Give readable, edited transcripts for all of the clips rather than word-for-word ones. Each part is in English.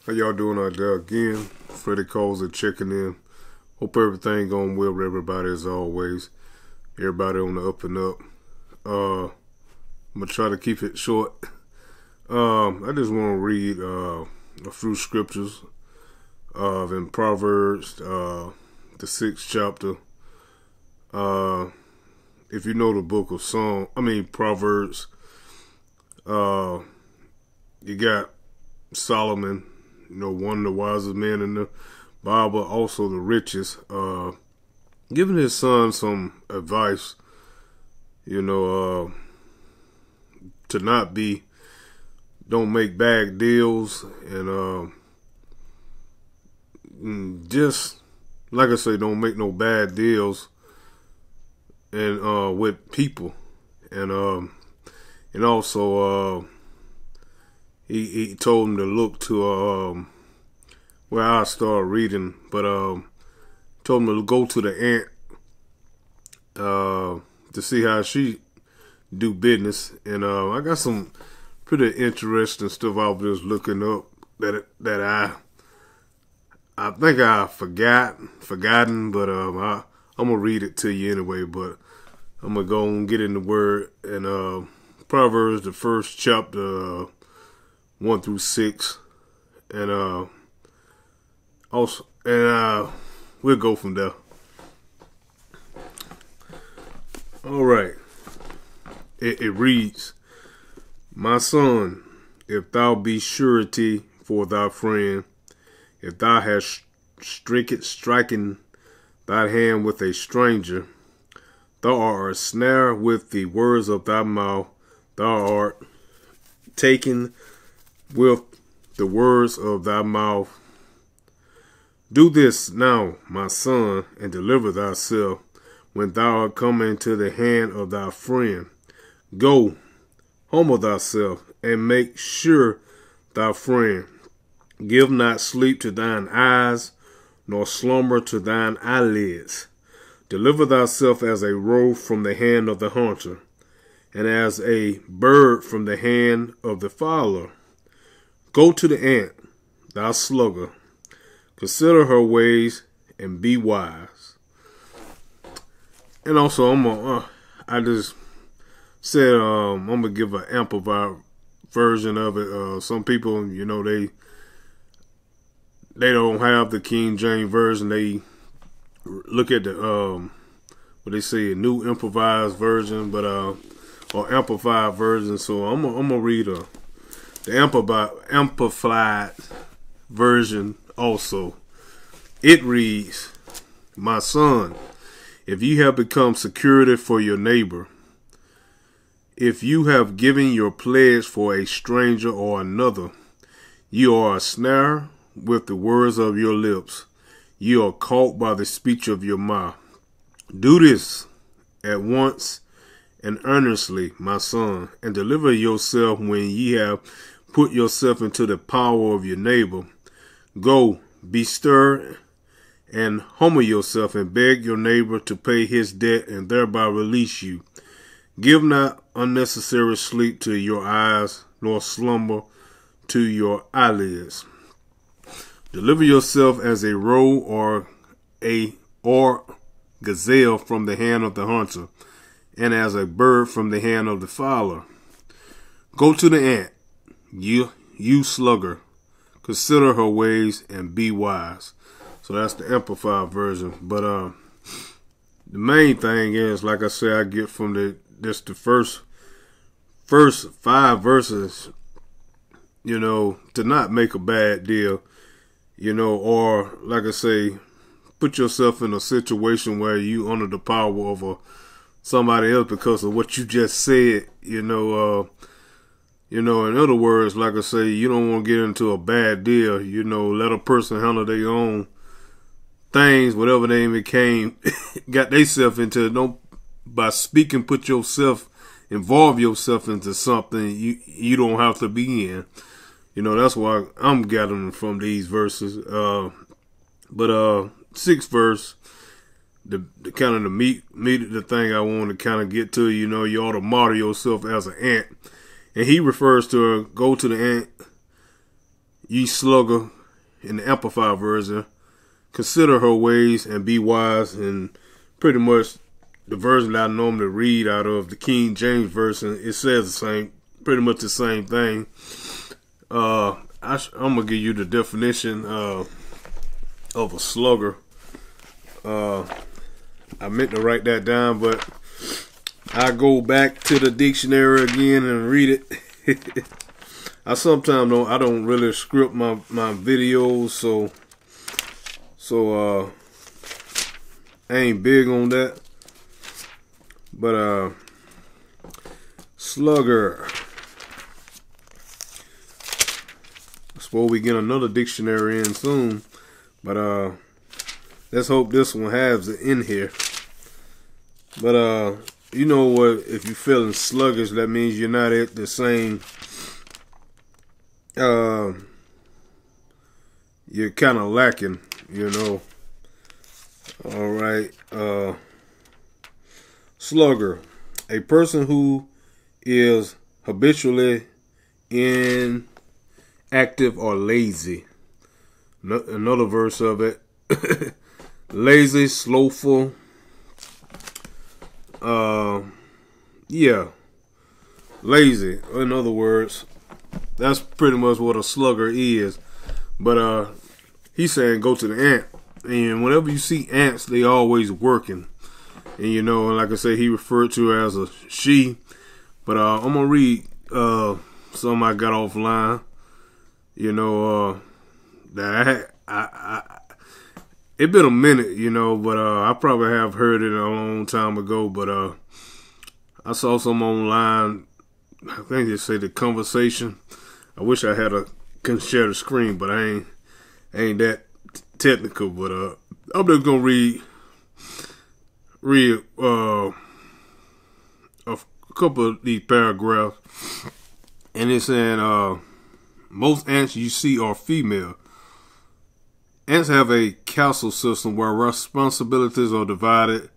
How y'all doing out there again? Freddie calls and checking in. Hope everything going well with everybody as always. Everybody on the up and up. I'm gonna try to keep it short. I just want to read a few scriptures in Proverbs, the 6th chapter. If you know the book of Proverbs, you got Solomon, one of the wisest men in the Bible, also the richest, giving his son some advice, to don't make bad deals, and just, like I say, don't make no bad deals and with people, and also he told him to look to where I started reading, but told him to go to the ant to see how she do business, and I got some pretty interesting stuff I was just looking up that I think I forgotten, but I'm gonna read it to you anyway. But I'm gonna go and get in the word in Proverbs, the 1st chapter, 1 through 6, and we'll go from there. All right. It reads, "My son, if thou be surety for thy friend, if thou hast stricken thy hand with a stranger, thou art a snare with the words of thy mouth, thou art taken with the words of thy mouth. Do this now, my son, and deliver thyself when thou art come into the hand of thy friend. Go, humble thyself, and make sure thy friend. Give not sleep to thine eyes, nor slumber to thine eyelids. Deliver thyself as a roe from the hand of the hunter, and as a bird from the hand of the fowler. Go to the ant, thou sluggard. Consider her ways and be wise." And also, I just said I'm gonna give an amplified version of it. Some people, they don't have the King James version. They look at the what they say, a new improvised version, but or amplified version. So I'm gonna read the amplified version also. It reads, "My son, if you have become security for your neighbor, if you have given your pledge for a stranger or another, you are a snare with the words of your lips. You are caught by the speech of your mouth. Do this at once and earnestly, my son, and deliver yourself when ye have put yourself into the power of your neighbor. Go, be stirred, and humble yourself, and beg your neighbor to pay his debt and thereby release you. Give not unnecessary sleep to your eyes, nor slumber to your eyelids. Deliver yourself as a roe or gazelle from the hand of the hunter, and as a bird from the hand of the fowler. Go to the ant, you sluggard. Consider her ways and be wise." So that's the amplified version. But the main thing is, like I said, I get from the first 5 verses, to not make a bad deal, or like I say, put yourself in a situation where you under the power of somebody else because of what you just said, in other words, like I say, you don't want to get into a bad deal, let a person handle their own things, whatever they got themselves into. Don't, by speaking, involve yourself into something you don't have to be in. That's why I'm gathering from these verses. But 6th verse, the kind of the meat of the thing I want to kind of get to, you ought to model yourself as an ant. And he refers to her, go to the ant, ye slugger, in the Amplified version, consider her ways and be wise. And pretty much the version that I normally read out of, the King James version, it says the same, pretty much the same thing. I'm gonna give you the definition of a slugger. I meant to write that down, but I go back to the dictionary again and read it. I sometimes I don't really script my videos, so I ain't big on that. But slugger. I suppose we get another dictionary in soon, but let's hope this one has it in here. But you know what? If you're feeling sluggish, that means you're not at the same. You're kind of lacking, you know. All right. Slugger, a person who is habitually inactive or lazy. Another verse of it. Lazy, slowful. Yeah, lazy. In other words, that's pretty much what a slugger is. But he's saying go to the ant, and whenever you see ants, they always working. And you know, like I say, he referred to her as a she. But I'm gonna read some I got offline. You know, that it been a minute, you know, but I probably have heard it a long time ago. But I saw some online. I think they say the conversation. I wish I had can share the screen, but I ain't that technical. But I'm just gonna read a couple of these paragraphs, and it's saying most ants you see are female. Ants have a castle system where responsibilities are divided.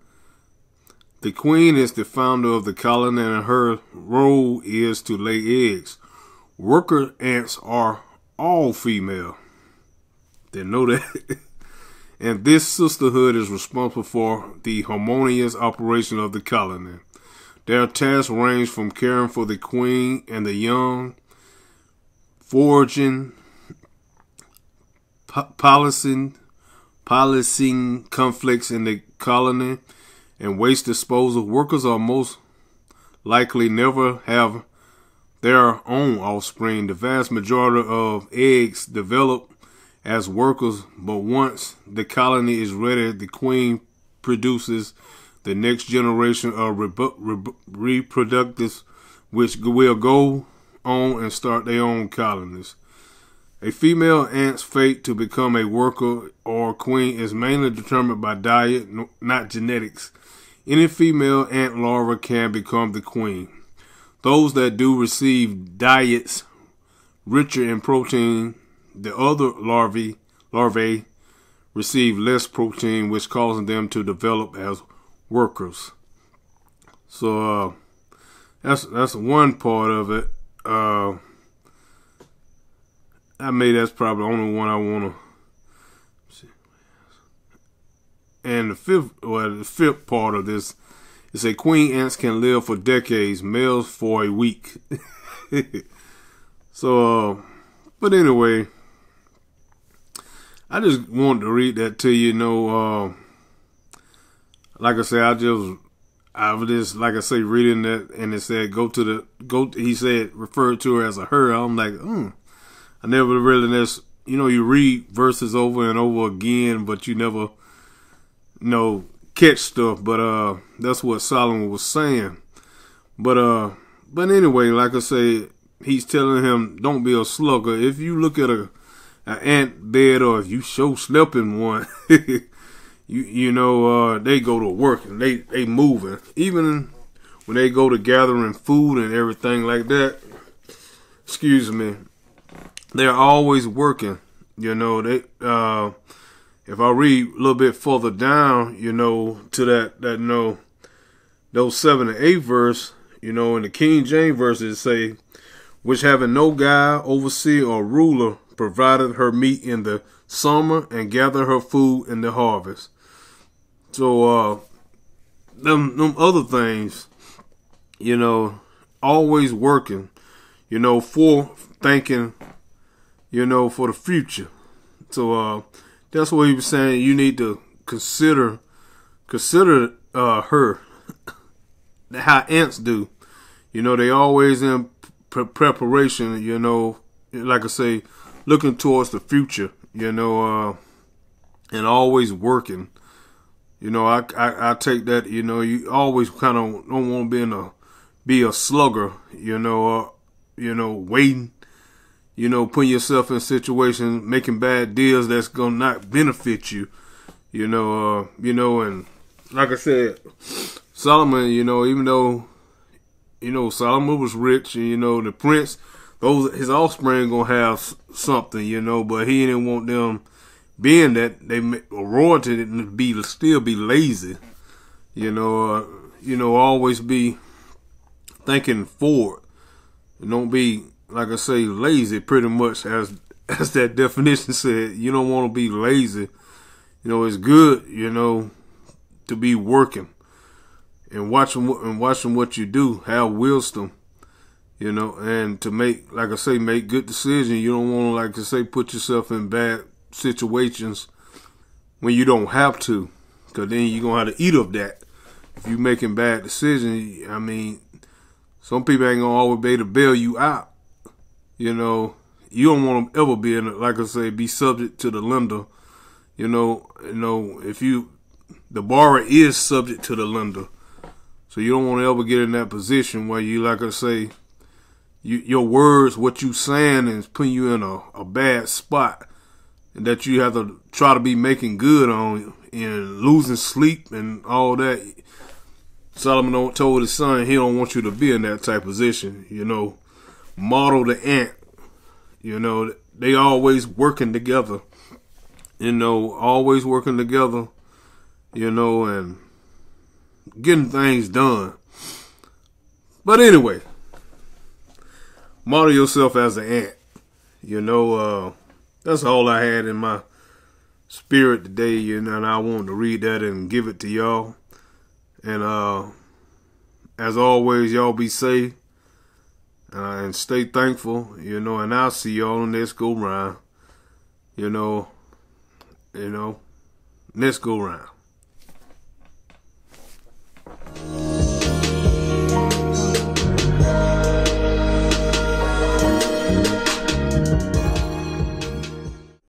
The queen is the founder of the colony, and her role is to lay eggs. Worker ants are all female. Didn't know that. And this sisterhood is responsible for the harmonious operation of the colony. Their tasks range from caring for the queen and the young, foraging, policing conflicts in the colony, and waste disposal. Workers are most likely never have their own offspring. The vast majority of eggs develop as workers, but once the colony is ready, the queen produces the next generation of reproductives, which will go on and start their own colonies. A female ant's fate to become a worker or queen is mainly determined by diet, not genetics. Any female ant larva can become the queen. Those that do receive diets richer in protein, the other larvae receive less protein, which causes them to develop as workers. So that's one part of it. That's probably the only one I want to see. And the fifth part of this is a queen ants can live for decades, males for a week. So, but anyway, I just wanted to read that to you. You know, like I said, I was just like I say reading that, and it said he said referred to her as a her. I'm like, I never really you read verses over and over again, but you never catch stuff. But that's what Solomon was saying. But anyway, like I say, he's telling him don't be a slugger. If you look at an ant bed, or if you slept in one, you know they go to work and they moving. Even when they go to gathering food and everything like that, excuse me, they're always working. You know, they if I read a little bit further down, you know, to that those 7 and 8 verse, you know, in the King James verses say, which having no guide, overseer, or ruler, provided her meat in the summer and gather her food in the harvest. So them other things, you know, always working, you know, for thinking, you know, for the future. So that's what he was saying. You need to consider her, how ants do. You know, they always in preparation, you know, like I say, looking towards the future, you know, and always working. You know, I take that, you know, you always kind of don't want to be a slugger, you know, waiting, you know, putting yourself in situations, making bad deals that's going to not benefit you, you know, and like I said, Solomon, you know, even though, you know, Solomon was rich, and, you know, the prince, his offspring gonna have something, you know, but he didn't want them, being that they royalty, to still be lazy, you know, always be thinking forward, and don't be, like I say, lazy. Pretty much as that definition said, you don't want to be lazy. You know, it's good, you know, to be working and watching what you do, have wisdom, you know, and to make, like I say, make good decisions. You don't want to, like I say, put yourself in bad situations when you don't have to, because then you're going to have to eat of that. If you're making bad decisions, I mean, some people ain't going to always be able to bail you out. You know, you don't want to ever be in, like I say, be subject to the lender. You know, if the borrower is subject to the lender. So you don't want to ever get in that position where you, like I say, your words, what you saying is putting you in a bad spot, and that you have to try to be making good on and losing sleep and all that. Solomon told his son he don't want you to be in that type of position. You know, model the ant. You know, they always working together. You know, always working together. You know, and getting things done. But anyway, model yourself as an ant. You know, that's all I had in my spirit today, you know, and I wanted to read that and give it to y'all. And as always, y'all be safe and stay thankful, you know, and I'll see y'all on next go round. You know, next go round.